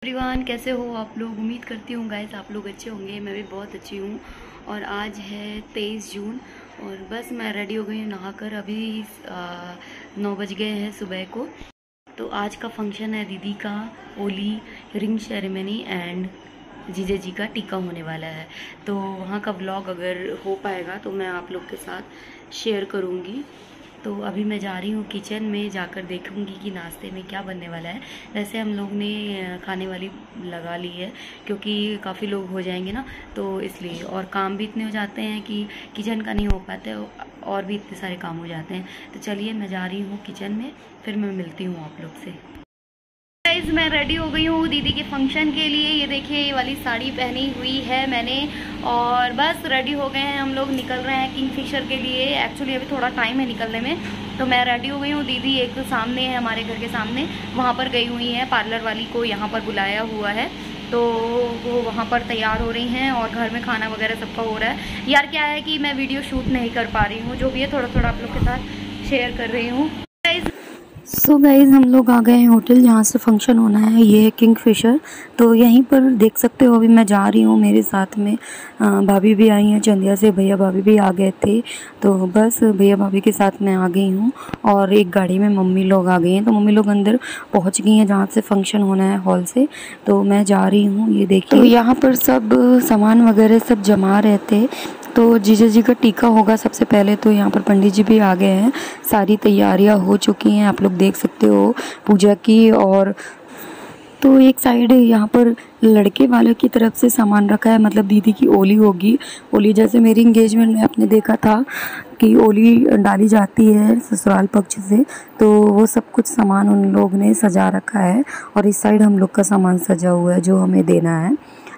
Everyone, कैसे हो आप लोग। उम्मीद करती हूँ गाइस आप लोग अच्छे होंगे। मैं भी बहुत अच्छी हूँ। और आज है 23 जून और बस मैं रेडी हो गई हूँ नहाकर। अभी 9 बज गए हैं सुबह को। तो आज का फंक्शन है दीदी का होली रिंग सेरेमनी एंड जीजा जी का टीका होने वाला है। तो वहाँ का व्लॉग अगर हो पाएगा तो मैं आप लोग के साथ शेयर करूँगी। तो अभी मैं जा रही हूँ किचन में, जाकर देखूँगी कि नाश्ते में क्या बनने वाला है। वैसे हम लोग ने खाने वाली लगा ली है क्योंकि काफ़ी लोग हो जाएंगे ना, तो इसलिए। और काम भी इतने हो जाते हैं कि किचन का नहीं हो पाते और भी इतने सारे काम हो जाते हैं। तो चलिए मैं जा रही हूँ किचन में, फिर मैं मिलती हूँ आप लोग से। गाइस मैं रेडी हो गई हूँ दीदी के फंक्शन के लिए। ये देखिए ये वाली साड़ी पहनी हुई है मैंने और बस रेडी हो गए हैं हम लोग। निकल रहे हैं किंगफिशर के लिए। एक्चुअली अभी थोड़ा टाइम है निकलने में, तो मैं रेडी हो गई हूँ। दीदी एक सामने है, हमारे घर के सामने, वहाँ पर गई हुई हैं। पार्लर वाली को यहाँ पर बुलाया हुआ है, तो वो वहाँ पर तैयार हो रही हैं और घर में खाना वगैरह सबका हो रहा है। यार क्या है कि मैं वीडियो शूट नहीं कर पा रही हूँ, जो भी है थोड़ा थोड़ा आप लोग के साथ शेयर कर रही हूँ। सो गाइज हम लोग आ गए हैं होटल जहाँ से फंक्शन होना है। ये है किंगफिशर। तो यहीं पर देख सकते हो अभी मैं जा रही हूँ। मेरे साथ में भाभी भी आई हैं चंदिया से, भैया भाभी भी आ गए थे। तो बस भैया भाभी के साथ मैं आ गई हूँ और एक गाड़ी में मम्मी लोग आ गई हैं। तो मम्मी लोग अंदर पहुँच गई हैं जहाँ से फंक्शन होना है हॉल से। तो मैं जा रही हूँ। ये देखिए तो यहाँ पर सब सामान वगैरह सब जमा रहे थे। तो जीजा जी का टीका होगा सबसे पहले। तो यहाँ पर पंडित जी भी आ गए हैं, सारी तैयारियां हो चुकी हैं, आप लोग देख सकते हो पूजा की। और तो एक साइड यहाँ पर लड़के वालों की तरफ से सामान रखा है, मतलब दीदी की ओली होगी। ओली जैसे मेरी इंगेजमेंट में आपने देखा था कि ओली डाली जाती है ससुराल पक्ष से, तो वो सब कुछ सामान उन लोग ने सजा रखा है। और इस साइड हम लोग का सामान सजा हुआ है जो हमें देना है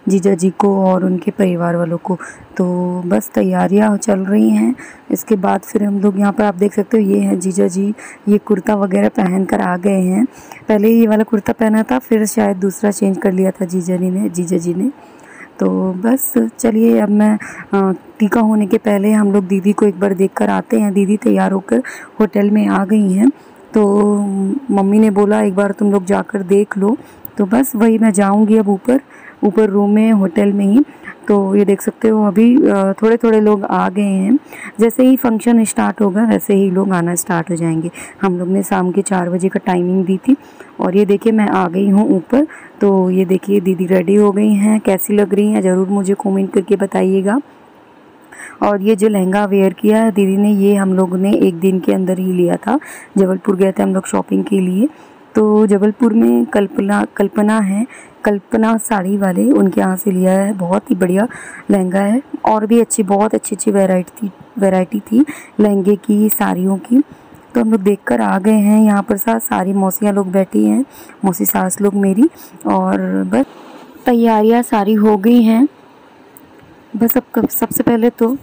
जीजा जी को और उनके परिवार वालों को। तो बस तैयारियां चल रही हैं। इसके बाद फिर हम लोग यहाँ पर आप देख सकते हो ये हैं जीजा जी। ये कुर्ता वगैरह पहन कर आ गए हैं। पहले ये वाला कुर्ता पहना था, फिर शायद दूसरा चेंज कर लिया था जीजा जी ने। तो बस चलिए अब मैं टीका होने के पहले हम लोग दीदी को एक बार देख कर आते हैं। दीदी तैयार होकर होटल में आ गई हैं। तो मम्मी ने बोला एक बार तुम लोग जाकर देख लो। तो बस वही मैं जाऊंगी अब ऊपर रूम में होटल में ही। तो ये देख सकते हो अभी थोड़े थोड़े लोग आ गए हैं। जैसे ही फंक्शन स्टार्ट होगा वैसे ही लोग आना स्टार्ट हो जाएंगे। हम लोग ने शाम के 4 बजे का टाइमिंग दी थी। और ये देखिए मैं आ गई हूँ ऊपर। तो ये देखिए दीदी रेडी हो गई हैं। कैसी लग रही हैं ज़रूर मुझे कमेंट करके बताइएगा। और ये जो लहंगा वेयर किया है दीदी ने, ये हम लोग ने एक दिन के अंदर ही लिया था। जबलपुर गए थे हम लोग शॉपिंग के लिए। तो जबलपुर में कल्पना साड़ी वाले, उनके यहाँ से लिया है। बहुत ही बढ़िया लहंगा है और भी बहुत अच्छी वैरायटी थी लहंगे की, साड़ियों की। तो हम लोग देखकर आ गए हैं। यहाँ पर सारी मौसियाँ लोग बैठी हैं, मौसी सास लोग मेरी। और बस तैयारियाँ सारी हो गई हैं। बस अब सबसे पहले तो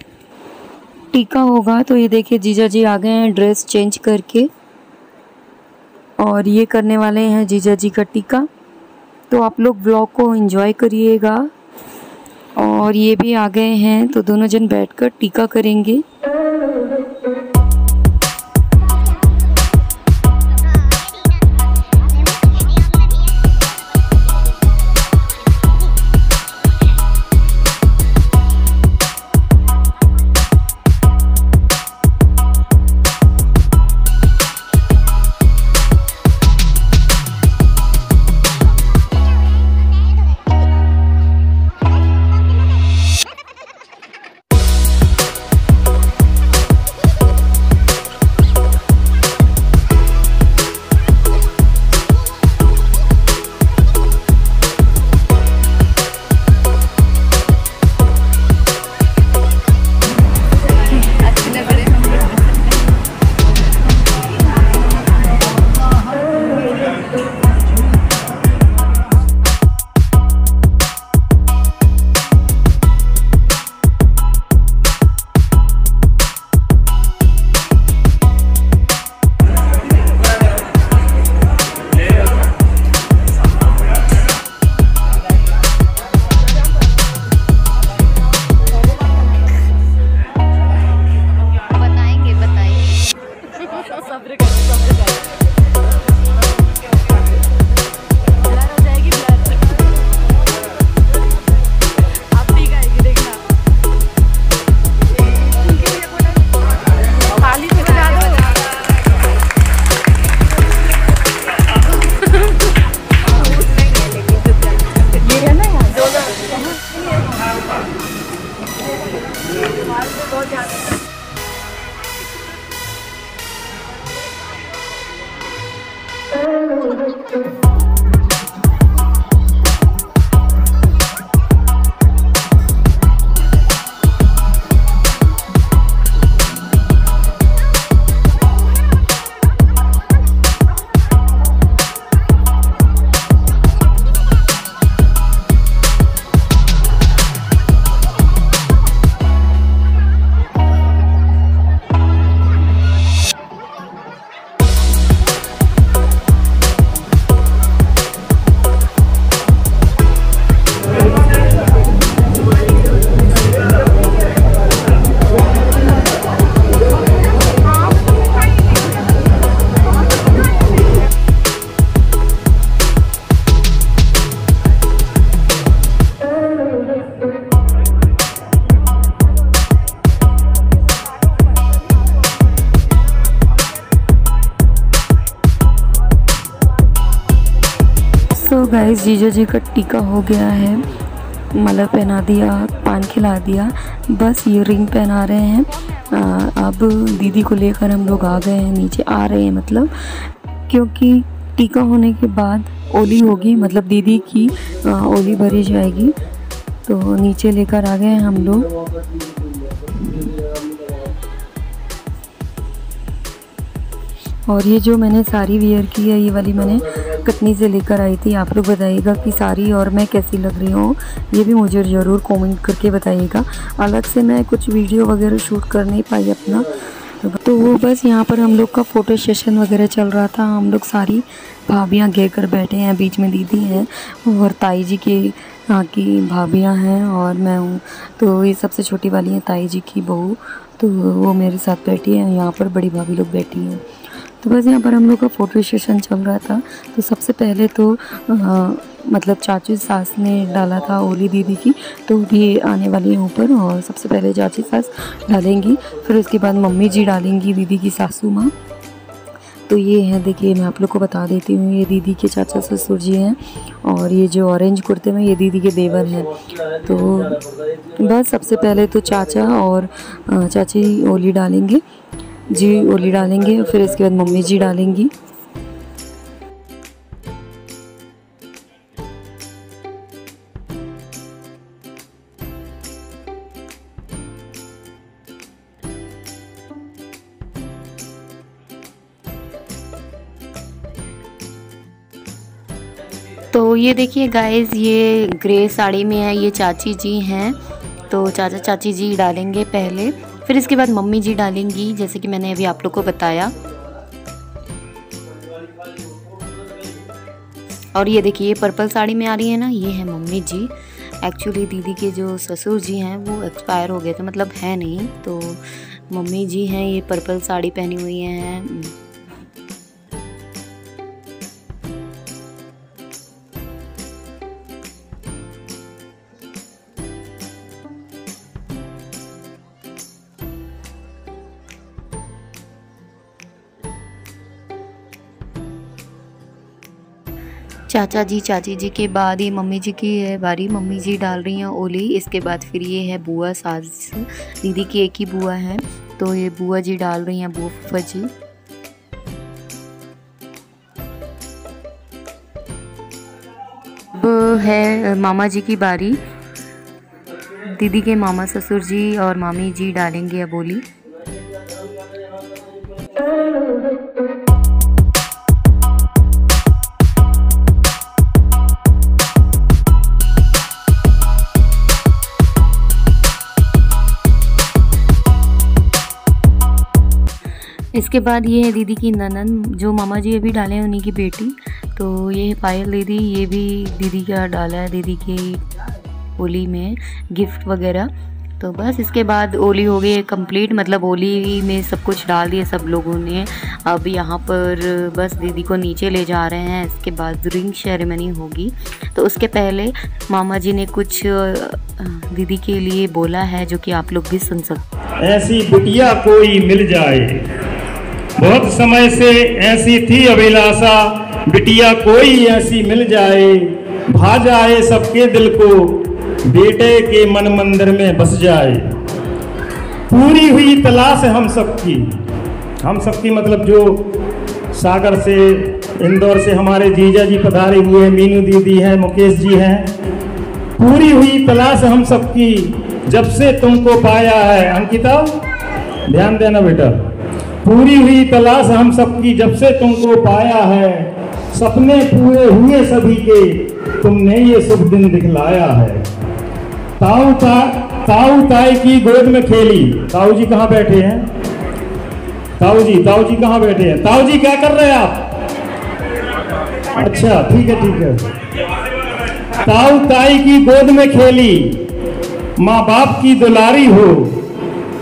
टीका होगा। तो ये देखिए जीजा जी आ गए हैं ड्रेस चेंज करके और ये करने वाले हैं जीजा जी का टीका। तो आप लोग व्लॉग को एंजॉय करिएगा। और ये भी आ गए हैं, तो दोनों जन बैठकर टीका करेंगे। गाइस जीजा जी का टीका हो गया है, माला पहना दिया, पान खिला दिया, बस ये रिंग पहना रहे हैं। अब दीदी को लेकर हम लोग आ गए हैं, नीचे आ रहे हैं मतलब, क्योंकि टीका होने के बाद ओली होगी, मतलब दीदी की ओली भरी जाएगी। तो नीचे लेकर आ गए हैं हम लोग। और ये जो मैंने साड़ी वियर की है, ये वाली मैंने कटनी से लेकर आई थी। आप लोग बताइएगा कि साड़ी और मैं कैसी लग रही हूँ, ये भी मुझे ज़रूर कमेंट करके बताइएगा। अलग से मैं कुछ वीडियो वगैरह शूट कर नहीं पाई अपना, तो वो बस यहाँ पर हम लोग का फ़ोटो सेशन वगैरह चल रहा था। हम लोग सारी भाभियाँ घेर कर बैठे हैं, बीच में दीदी हैं और ताई जी के यहाँ की भाभियाँ हैं और मैं हूँ। तो ये सबसे छोटी वाली है ताई जी की बहू, तो वो मेरे साथ बैठी है। यहाँ पर बड़ी भाभी लोग बैठी हैं। तो बस यहाँ पर हम लोग का फ़ोटो सेशन चल रहा था। तो सबसे पहले तो मतलब चाची सास ने डाला था ओली दीदी की, तो भी आने वाली है ऊपर, और सबसे पहले चाची सास डालेंगी, फिर उसके बाद मम्मी जी डालेंगी, दीदी की सासू माँ। तो ये है, देखिए मैं आप लोग को बता देती हूँ, ये दीदी के चाचा ससुर जी हैं, और ये जो ऑरेंज कुर्ते में ये दीदी के देवर हैं। तो बस सबसे पहले तो चाचा और चाची ओली डालेंगे, जी ओली डालेंगे, फिर इसके बाद मम्मी जी डालेंगी। तो ये देखिए गाइस, ये ग्रे साड़ी में है, ये चाची जी हैं। तो चाचा चाची जी डालेंगे पहले, फिर इसके बाद मम्मी जी डालेंगी, जैसे कि मैंने अभी आप लोग को बताया। और ये देखिए, ये पर्पल साड़ी में आ रही है ना, ये है मम्मी जी। एक्चुअली दीदी के जो ससुर जी हैं वो एक्सपायर हो गए थे, मतलब है नहीं, तो मम्मी जी हैं, ये पर्पल साड़ी पहनी हुई हैं। चाचा जी चाची जी के बाद ये मम्मी जी की है बारी, मम्मी जी डाल रही हैं ओली। इसके बाद फिर ये है बुआ सास, दीदी की एक ही बुआ है, तो ये बुआ जी डाल रही हैं, बुआ फूफा जी। अब है मामा जी की बारी, दीदी के मामा ससुर जी और मामी जी डालेंगे अब ओली। इसके बाद ये है दीदी की ननन, जो मामा जी अभी डाले हैं उन्हीं की बेटी। तो ये है पायल दीदी, ये भी दीदी का डाला है, दीदी की ओली में गिफ्ट वगैरह। तो बस इसके बाद ओली हो गई कंप्लीट, मतलब ओली में सब कुछ डाल दिया सब लोगों ने। अब यहाँ पर बस दीदी को नीचे ले जा रहे हैं, इसके बाद रिंग सेरेमनी होगी। तो उसके पहले मामा जी ने कुछ दीदी के लिए बोला है, जो कि आप लोग भी सुन सकते। ऐसी बिटिया कोई मिल जाए, बहुत समय से ऐसी थी अभिलाषा, बिटिया कोई ऐसी मिल जाए, भा जाए सबके दिल को, बेटे के मन मंदिर में बस जाए। पूरी हुई तलाश हम सबकी मतलब जो सागर से, इंदौर से हमारे जीजा जी पधारे हुए हैं, मीनू दीदी हैं, मुकेश जी हैं। पूरी हुई तलाश हम सबकी, जब से तुमको पाया है। अंकिता ध्यान देना बेटा। पूरी हुई तलाश हम सबकी, जब से तुमको पाया है। सपने पूरे हुए सभी के, तुमने ये शुभ दिन दिखलाया है। ताऊ ताई की गोद में खेली। ताऊ जी कहाँ बैठे हैं? ताऊ जी कहाँ बैठे हैं? ताऊ जी क्या कर रहे हैं आप? अच्छा ठीक है। ताऊ ताई की गोद में खेली, माँ बाप की दुलारी हो,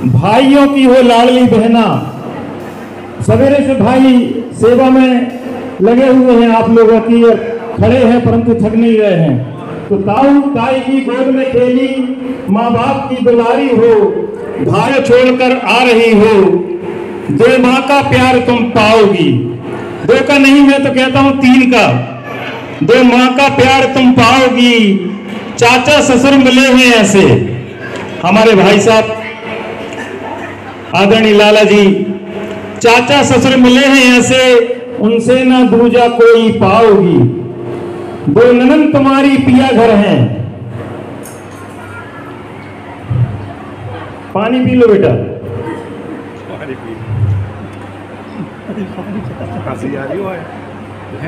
भाइयों की हो लाडली बहना। सवेरे से भाई सेवा में लगे हुए हैं आप लोगों की, खड़े हैं परंतु थक नहीं रहे हैं। तो ताऊ ताई की गोद में खेली, माँ बाप की दुलारी हो, भाई छोड़कर आ रही हो, दो माँ का प्यार तुम पाओगी। दो का नहीं, मैं तो कहता हूँ 3 का। दो माँ का प्यार तुम पाओगी, चाचा ससुर मिले हैं ऐसे। हमारे भाई साहब आदरणीय लाला जी, चाचा ससुर मिले हैं ऐसे, उनसे ना दूजा कोई पाओगी। दो ननन तुम्हारी पिया घर हैं। पानी पी लो बेटा।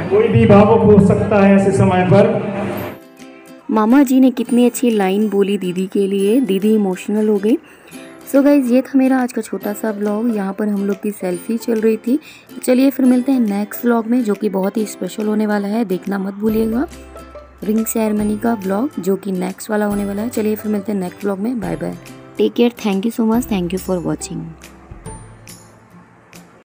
कोई भी भावुक हो सकता है ऐसे समय पर। मामा जी ने कितनी अच्छी लाइन बोली दीदी के लिए, दीदी इमोशनल हो गई। सो गाइज, ये था मेरा आज का छोटा सा व्लॉग। यहाँ पर हम लोग की सेल्फी चल रही थी। चलिए फिर मिलते हैं नेक्स्ट व्लॉग में, जो कि बहुत ही स्पेशल होने वाला है, देखना मत भूलिएगा। रिंग सेरेमनी का व्लॉग जो कि नेक्स्ट वाला होने वाला है। चलिए फिर मिलते हैं नेक्स्ट व्लॉग में। Bye bye, take care, thank you so much, thank you for watching.